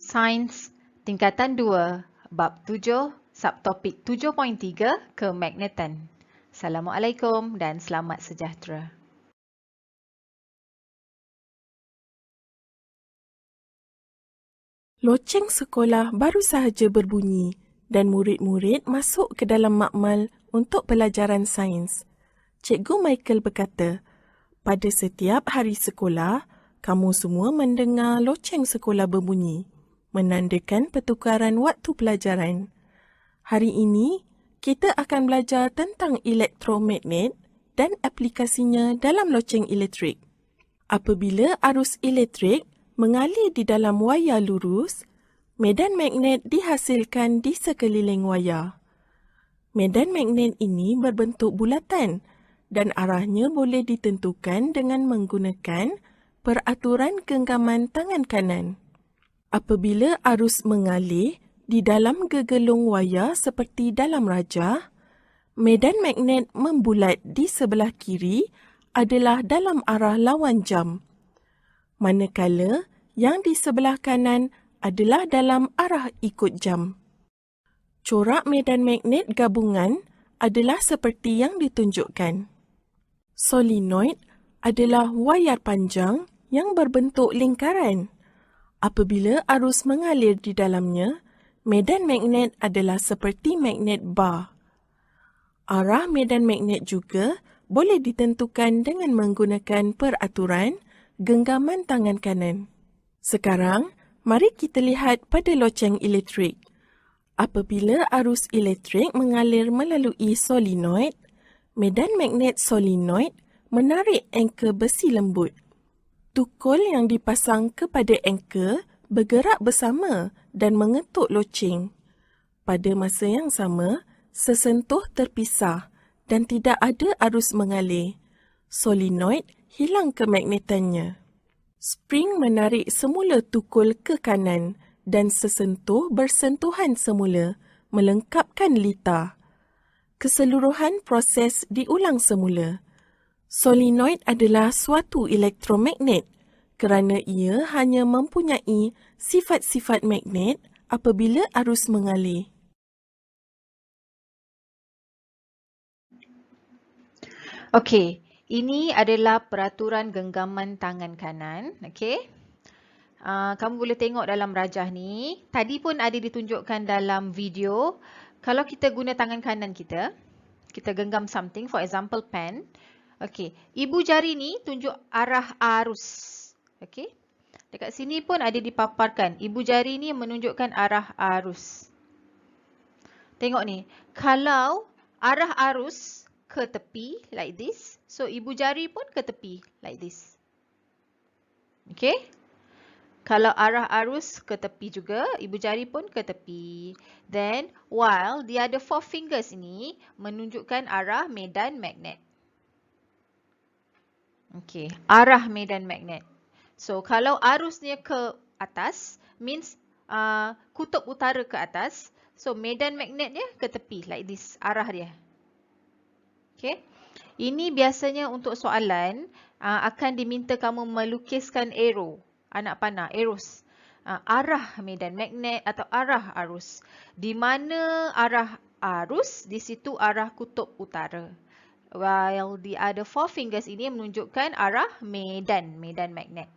Sains Tingkatan 2, Bab 7, Subtopik 7.3, Kemagnetan. Assalamualaikum dan selamat sejahtera. Loceng sekolah baru sahaja berbunyi dan murid-murid masuk ke dalam makmal untuk pelajaran sains. Cikgu Michael berkata, pada setiap hari sekolah, kamu semua mendengar loceng sekolah berbunyi, menandakan pertukaran waktu pelajaran. Hari ini, kita akan belajar tentang elektromagnet dan aplikasinya dalam loceng elektrik. Apabila arus elektrik mengalir di dalam wayar lurus, medan magnet dihasilkan di sekeliling wayar. Medan magnet ini berbentuk bulatan dan arahnya boleh ditentukan dengan menggunakan peraturan genggaman tangan kanan. Apabila arus mengalir di dalam gegelung wayar seperti dalam rajah, medan magnet membulat di sebelah kiri adalah dalam arah lawan jam, manakala yang di sebelah kanan adalah dalam arah ikut jam. Corak medan magnet gabungan adalah seperti yang ditunjukkan. Solenoid adalah wayar panjang yang berbentuk lingkaran. Apabila arus mengalir di dalamnya, medan magnet adalah seperti magnet bar. Arah medan magnet juga boleh ditentukan dengan menggunakan peraturan genggaman tangan kanan. Sekarang, mari kita lihat pada loceng elektrik. Apabila arus elektrik mengalir melalui solenoid, medan magnet solenoid menarik angka besi lembut. Tukul yang dipasang kepada angka bergerak bersama dan mengetuk loceng. Pada masa yang sama, sesentuh terpisah dan tidak ada arus mengalir. Solenoid hilang kemagnetannya. Spring menarik semula tukul ke kanan dan sesentuh bersentuhan semula, melengkapkan litar. Keseluruhan proses diulang semula. Solenoid adalah suatu elektromagnet kerana ia hanya mempunyai sifat-sifat magnet apabila arus mengalir. Okey, ini adalah peraturan genggaman tangan kanan. Okey. Kamu boleh tengok dalam rajah ni. Tadi pun ada ditunjukkan dalam video. Kalau kita guna tangan kanan kita genggam something, for example pen. Okey, ibu jari ni tunjuk arah arus. Okey. Dekat sini pun ada dipaparkan. Ibu jari ni menunjukkan arah arus. Tengok ni. Kalau arah arus ke tepi like this, so ibu jari pun ke tepi like this. Okey? Kalau arah arus ke tepi juga, ibu jari pun ke tepi. Then, while the other four fingers ini menunjukkan arah medan magnet. Okey, arah medan magnet. So, kalau arusnya ke atas, means kutub utara ke atas. So, medan magnetnya ke tepi like this, arah dia. Okey. Ini biasanya untuk soalan akan diminta kamu melukiskan arrow, anak panah, arrows. Arah medan magnet atau arah arus. Di mana arah arus, di situ arah kutub utara. While the other four fingers ini menunjukkan arah medan magnet.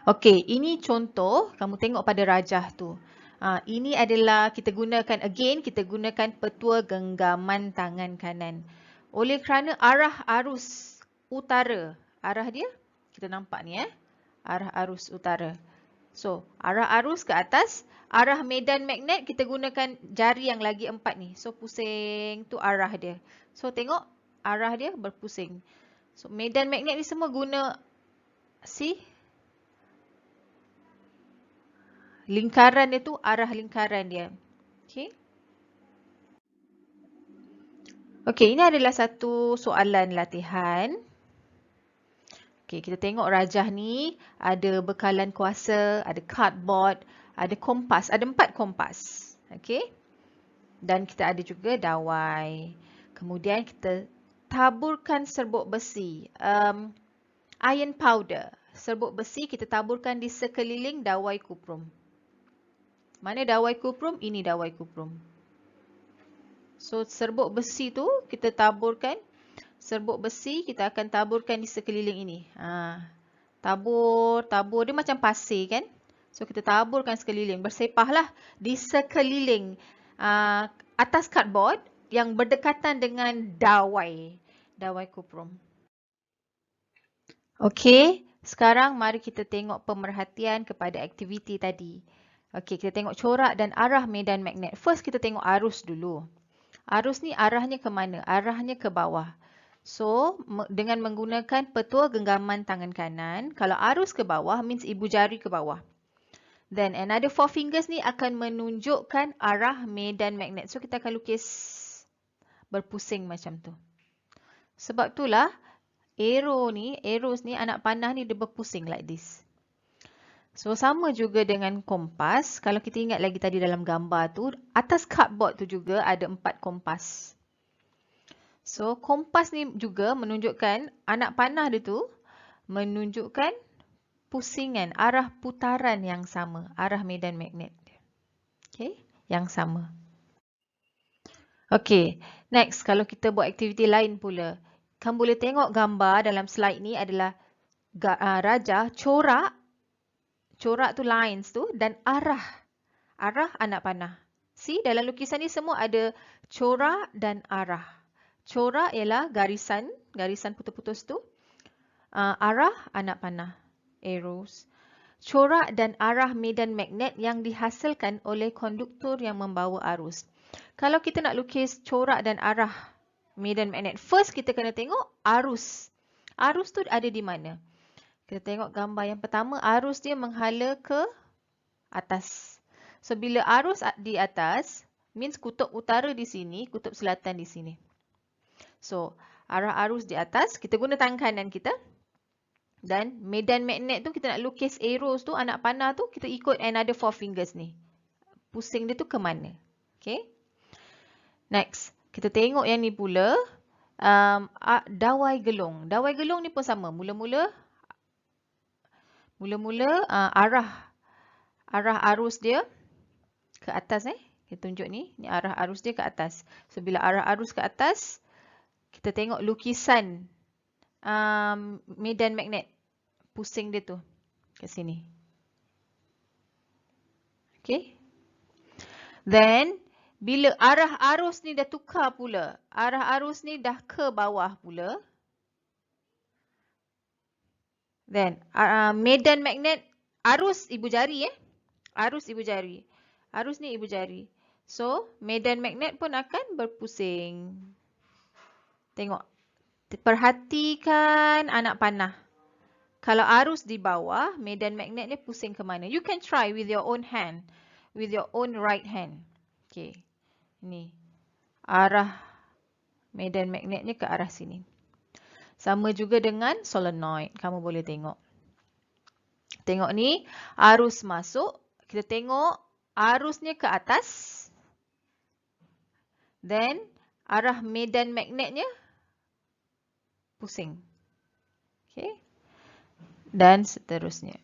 Okey, ini contoh, kamu tengok pada rajah tu. Ini adalah kita gunakan petua genggaman tangan kanan. Oleh kerana arah arus utara, arah dia kita nampak ni arah arus utara. So, arah arus ke atas, arah medan magnet kita gunakan jari yang lagi 4 ni. So, pusing tu arah dia. So, tengok arah dia berpusing. So, medan magnet ni semua guna lingkaran dia tu, arah lingkaran dia. Okey. Okey, ini adalah satu soalan latihan. Okey, kita tengok rajah ni ada bekalan kuasa, ada cardboard, ada kompas, ada 4 kompas. Okey. Dan kita ada juga dawai. Kemudian kita taburkan serbuk besi, iron powder. serbuk besi kita taburkan di sekeliling dawai kuprum. Mana dawai kuprum? Ini dawai kuprum. So, serbuk besi tu kita taburkan. Serbuk besi kita akan taburkan di sekeliling ini. Tabur. Dia macam pasir kan? So, kita taburkan sekeliling. Bersepahlah di sekeliling atas cardboard yang berdekatan dengan dawai. Dawai kuprum. Okey, sekarang mari kita tengok pemerhatian kepada aktiviti tadi. Okey, kita tengok corak dan arah medan magnet. First kita tengok arus dulu. Arus ni arahnya ke mana? Arahnya ke bawah. So, dengan menggunakan petua genggaman tangan kanan, kalau arus ke bawah means ibu jari ke bawah. Then another four fingers ni akan menunjukkan arah medan magnet. So, kita akan lukis berpusing macam tu. Sebab itulah arrows ni, anak panah ni dia berpusing like this. So, sama juga dengan kompas. Kalau kita ingat lagi tadi dalam gambar tu, atas cardboard tu juga ada 4 kompas. So, kompas ni juga menunjukkan, anak panah dia tu menunjukkan pusingan, arah putaran yang sama, arah medan magnet. Okay, yang sama. Okay, next kalau kita buat aktiviti lain pula. Kamu boleh tengok gambar dalam slide ni adalah rajah, corak tu lines tu dan arah anak panah. See, dalam lukisan ni semua ada corak dan arah. Corak ialah garisan putus-putus tu. Arah anak panah, arrows. Corak dan arah medan magnet yang dihasilkan oleh konduktor yang membawa arus. Kalau kita nak lukis corak dan arah medan magnet, first kita kena tengok arus. Arus tu ada di mana? Kita tengok gambar yang pertama, arus dia menghala ke atas. So, bila arus di atas, means kutub utara di sini, kutub selatan di sini. So, arah arus di atas, kita guna tangan kanan kita. Dan medan magnet tu, kita nak lukis arrows tu, anak panah tu, kita ikut another four fingers ni. Pusing dia tu ke mana? Okay. Next, kita tengok yang ni pula, dawai gelung. Dawai gelung ni pun sama. Mula-mula arah arus dia ke atas kita tunjuk ni arah arus dia ke atas. So bila arah arus ke atas, kita tengok lukisan medan magnet pusing dia tu ke sini. Okay. Then bila arah arus ni dah tukar pula, arah arus ni dah ke bawah pula, then medan magnet, arus ibu jari arus ibu jari. Arus ni ibu jari. So, medan magnet pun akan berpusing. Tengok. Perhatikan anak panah. Kalau arus di bawah, medan magnet ni pusing ke mana? You can try with your own hand. With your own right hand. Okay. Ni. Arah medan magnetnya ke arah sini. Sama juga dengan solenoid. Kamu boleh tengok. Tengok ni. Arus masuk. Kita tengok arusnya ke atas. Then, arah medan magnetnya pusing. Okay. Dan seterusnya.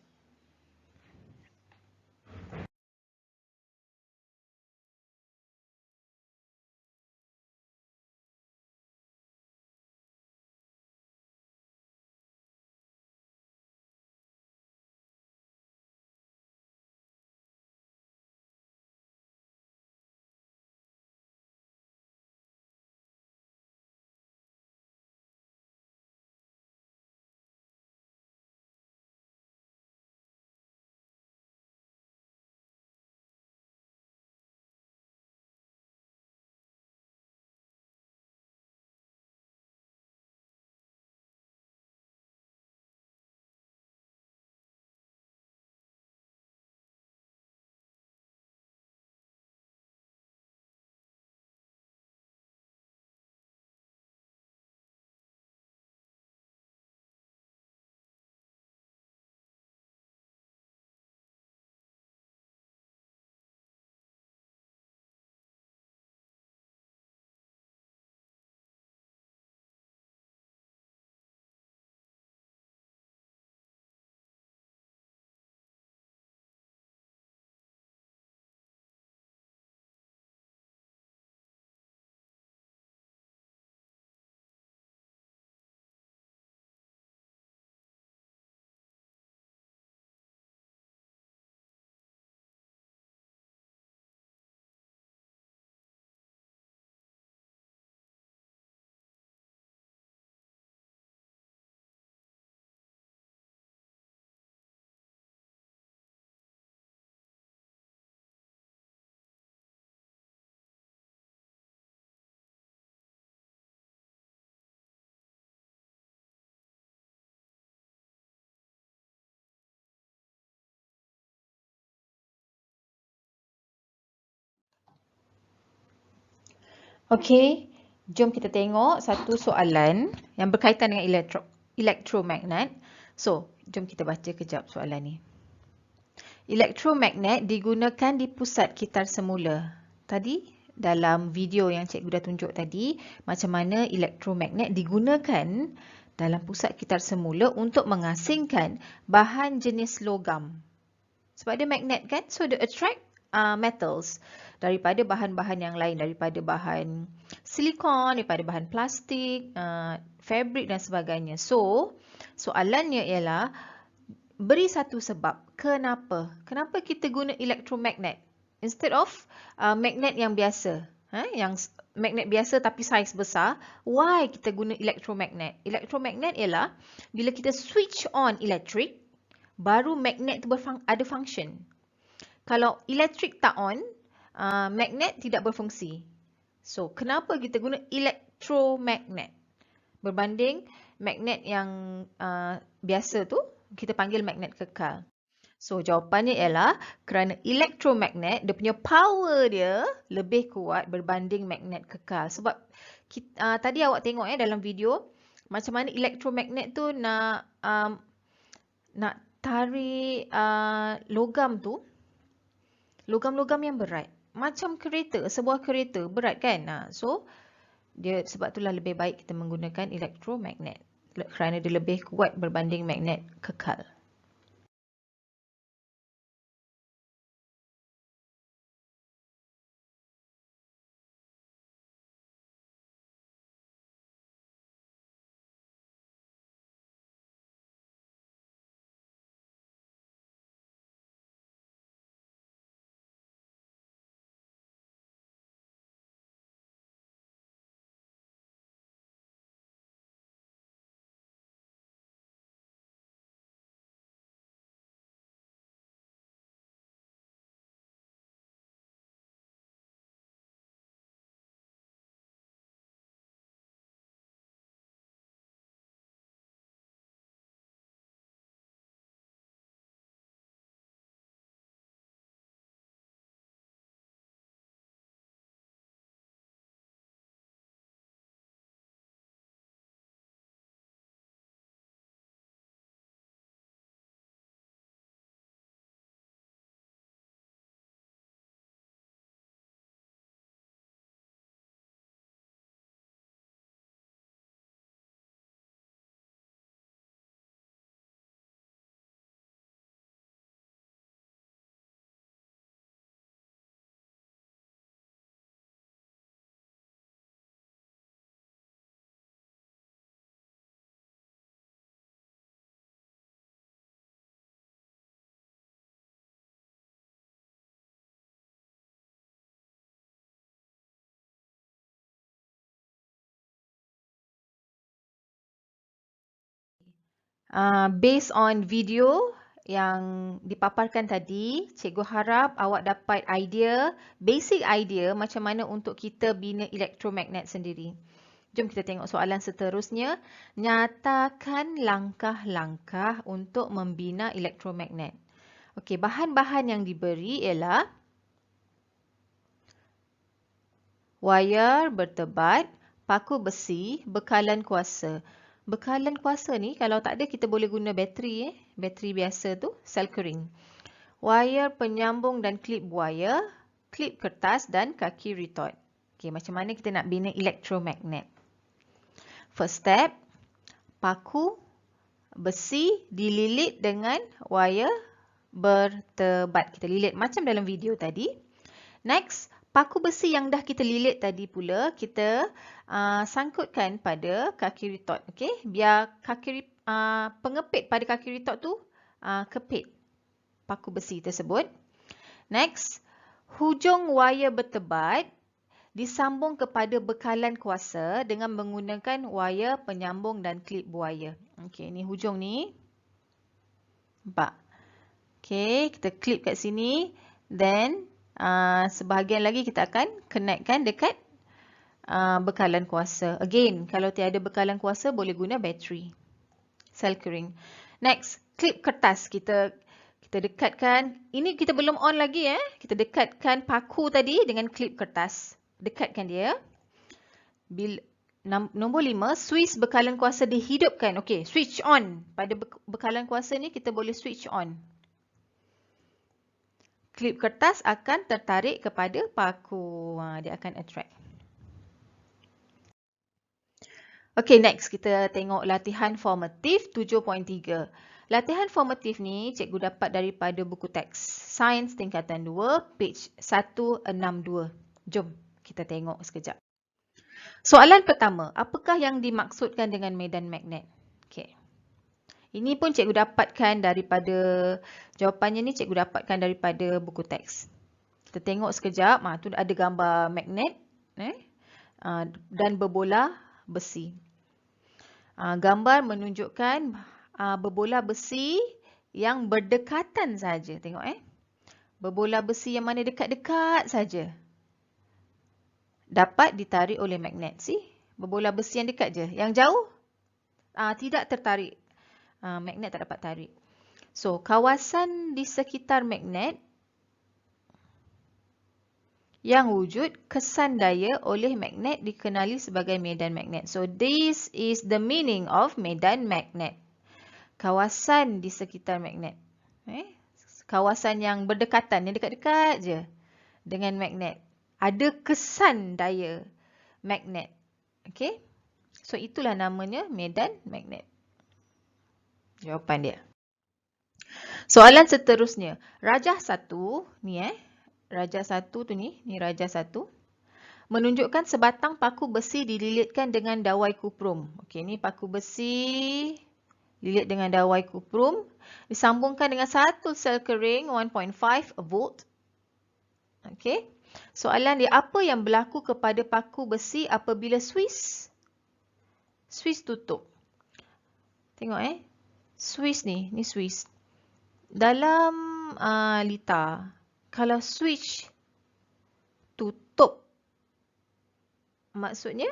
Okey, jom kita tengok satu soalan yang berkaitan dengan elektromagnet. So, jom kita baca kejap soalan ni. Elektromagnet digunakan di pusat kitar semula. Tadi dalam video yang cikgu dah tunjuk tadi, macam mana elektromagnet digunakan dalam pusat kitar semula untuk mengasingkan bahan jenis logam. Sebab dia magnet kan, so dia attract metals daripada bahan-bahan yang lain, daripada bahan silikon, daripada bahan plastik, fabrik dan sebagainya. So, soalannya ialah beri satu sebab kenapa kita guna elektromagnet instead of magnet yang biasa. Yang magnet biasa tapi saiz besar, why kita guna elektromagnet? Elektromagnet ialah bila kita switch on elektrik, baru magnet tu ada function. Kalau elektrik tak on, magnet tidak berfungsi. So, kenapa kita guna elektromagnet berbanding magnet yang biasa tu, kita panggil magnet kekal. So, jawapannya ialah kerana elektromagnet, dia punya power dia lebih kuat berbanding magnet kekal. Sebab tadi awak tengok dalam video, macam mana elektromagnet tu nak tarik logam tu, logam-logam yang berat. Macam kereta, sebuah kereta berat kan? So, sebab itulah lebih baik kita menggunakan elektromagnet. Kerana dia lebih kuat berbanding magnet kekal. Based on video yang dipaparkan tadi, cikgu harap awak dapat basic idea macam mana untuk kita bina elektromagnet sendiri. Jom kita tengok soalan seterusnya. Nyatakan langkah-langkah untuk membina elektromagnet. Okey, bahan-bahan yang diberi ialah wayar bertebat, paku besi, bekalan kuasa. Bekalan kuasa ni kalau tak ada kita boleh guna bateri bateri biasa tu, sel kering. Wayar penyambung dan klip buaya, klip kertas dan kaki retort. Okey, macam mana kita nak bina elektromagnet? First step, paku besi dililit dengan wayar bertebat. Kita lilit macam dalam video tadi. Next, paku besi yang dah kita lilit tadi pula, kita sangkutkan pada kaki retort. Okay? Biar pengepit pada kaki retort tu kepit paku besi tersebut. Next, hujung wayar bertebat disambung kepada bekalan kuasa dengan menggunakan wayar penyambung dan klip buaya. Okay, ni hujung ni. Nampak? Okay, kita klip kat sini. Then, sebahagian lagi kita akan connectkan dekat bekalan kuasa. Again, kalau tiada bekalan kuasa, boleh guna bateri. Sel kering. Next, klip kertas. Kita dekatkan. Ini kita belum on lagi. Kita dekatkan paku tadi dengan klip kertas. Dekatkan dia. Nombor 5, suis bekalan kuasa dihidupkan. Okey, switch on. Pada bekalan kuasa ni kita boleh switch on. Klip kertas akan tertarik kepada paku. Dia akan attract. Okey, next kita tengok latihan formatif 7.3. Latihan formatif ni cikgu dapat daripada buku teks Sains tingkatan 2, page 162. Jom kita tengok sekejap. Soalan pertama, apakah yang dimaksudkan dengan medan magnet? Okey. Ini pun cikgu dapatkan daripada, jawapannya ni cikgu dapatkan daripada buku teks. Kita tengok sekejap, tu ada gambar magnet dan berbola besi. Gambar menunjukkan berbola besi yang berdekatan saja. Tengok berbola besi yang mana dekat-dekat saja dapat ditarik oleh magnet. Berbola besi yang dekat je. Yang jauh tidak tertarik. Magnet tak dapat tarik. So, kawasan di sekitar magnet yang wujud kesan daya oleh magnet dikenali sebagai medan magnet. So, this is the meaning of medan magnet. Kawasan di sekitar magnet. Kawasan yang berdekatan, yang dekat-dekat je dengan magnet. Ada kesan daya magnet. Okey? So, itulah namanya medan magnet. Jawapan dia. Soalan seterusnya. Rajah 1, ni Rajah 1 tu ni rajah 1. Menunjukkan sebatang paku besi dililitkan dengan dawai kuprum. Okey, ni paku besi lilit dengan dawai kuprum. Disambungkan dengan satu sel kering 1.5 volt. Okey. Soalan dia, apa yang berlaku kepada paku besi apabila suis tutup? Tengok Suis ni suis. Dalam lita, kalau switch tutup, maksudnya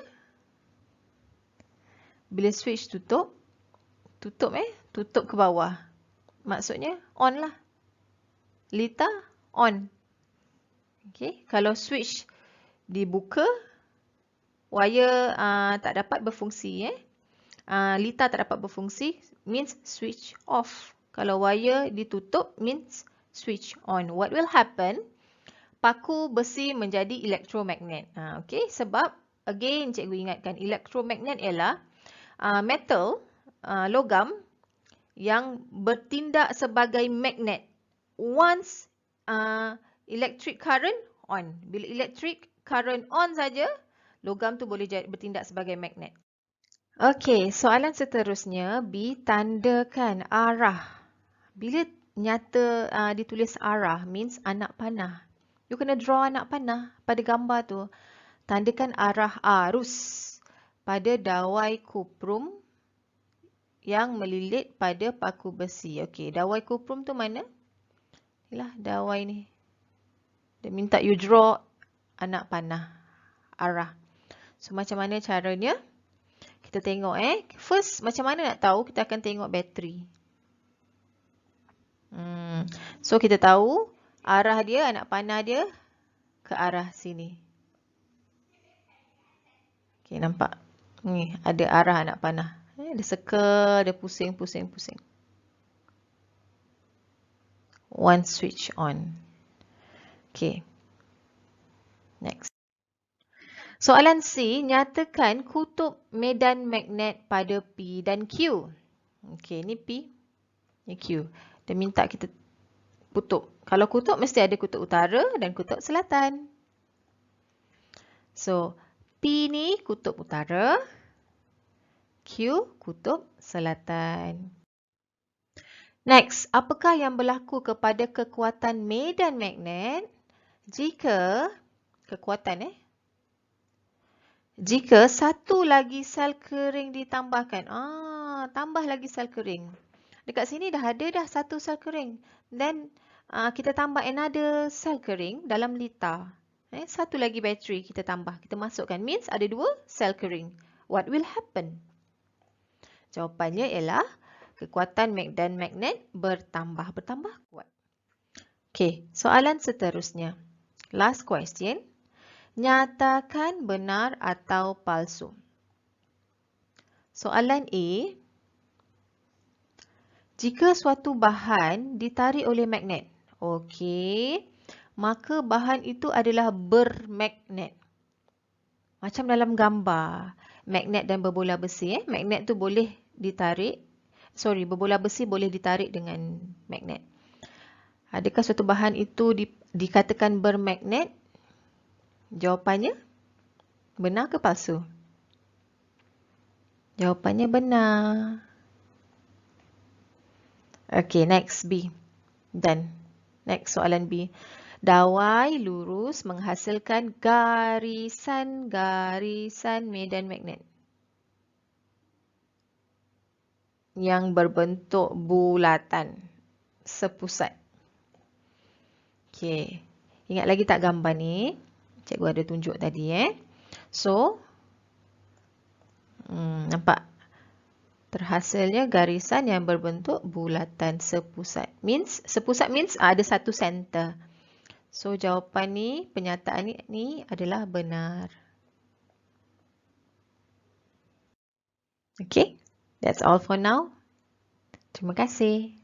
bila switch tutup ke bawah. Maksudnya on lah. Lita on. Okey, kalau switch dibuka, wire tak dapat berfungsi lita tak dapat berfungsi, means switch off. Kalau wire ditutup, means switch on. What will happen? Paku besi menjadi elektromagnet. Okey, sebab again cikgu ingatkan, elektromagnet ialah metal, logam yang bertindak sebagai magnet once electric current on. Bila electric current on saja, logam tu boleh bertindak sebagai magnet. Okey, soalan seterusnya, B, tandakan arah. Bila nyata ditulis arah, means anak panah. You kena draw anak panah pada gambar tu. Tandakan arah arus pada dawai kuprum yang melilit pada paku besi. Okey, dawai kuprum tu mana? Inilah dawai ni. Dia minta you draw anak panah, arah. So, macam mana caranya? Kita tengok First, macam mana nak tahu? Kita akan tengok bateri. So, kita tahu arah dia, anak panah dia ke arah sini. Okey, nampak? Ni, ada arah anak panah. Dia circle, dia pusing. One switch on. Okey. Next. Soalan C, nyatakan kutub medan magnet pada P dan Q. Okey, ni P, ni Q. Dia minta kita kutub. Kalau kutub, mesti ada kutub utara dan kutub selatan. So, P ni kutub utara, Q kutub selatan. Next, apakah yang berlaku kepada kekuatan medan magnet jika kekuatan jika satu lagi sel kering ditambahkan? Tambah lagi sel kering. Dekat sini dah ada satu sel kering. Then kita tambah another sel kering dalam lita. Satu lagi bateri kita tambah, kita masukkan. Means ada dua sel kering. What will happen? Jawapannya ialah kekuatan medan magnet bertambah kuat. Okey, soalan seterusnya. Last question. Nyatakan benar atau palsu. Soalan A. Jika suatu bahan ditarik oleh magnet, okey, maka bahan itu adalah bermagnet. Macam dalam gambar, magnet dan berbola besi. Magnet tu boleh ditarik, berbola besi boleh ditarik dengan magnet. Adakah suatu bahan itu dikatakan bermagnet? Jawapannya, benar ke palsu? Jawapannya benar. Okay, next B. Done. Next soalan B. Dawai lurus menghasilkan garisan-garisan medan magnet yang berbentuk bulatan sepusat. Okay. Ingat lagi tak gambar ni? Cikgu ada tunjuk tadi. So, nampak? Terhasilnya garisan yang berbentuk bulatan sepusat. Sepusat means ada satu center. So, jawapan ni, penyataan ni adalah benar. Okay, that's all for now. Terima kasih.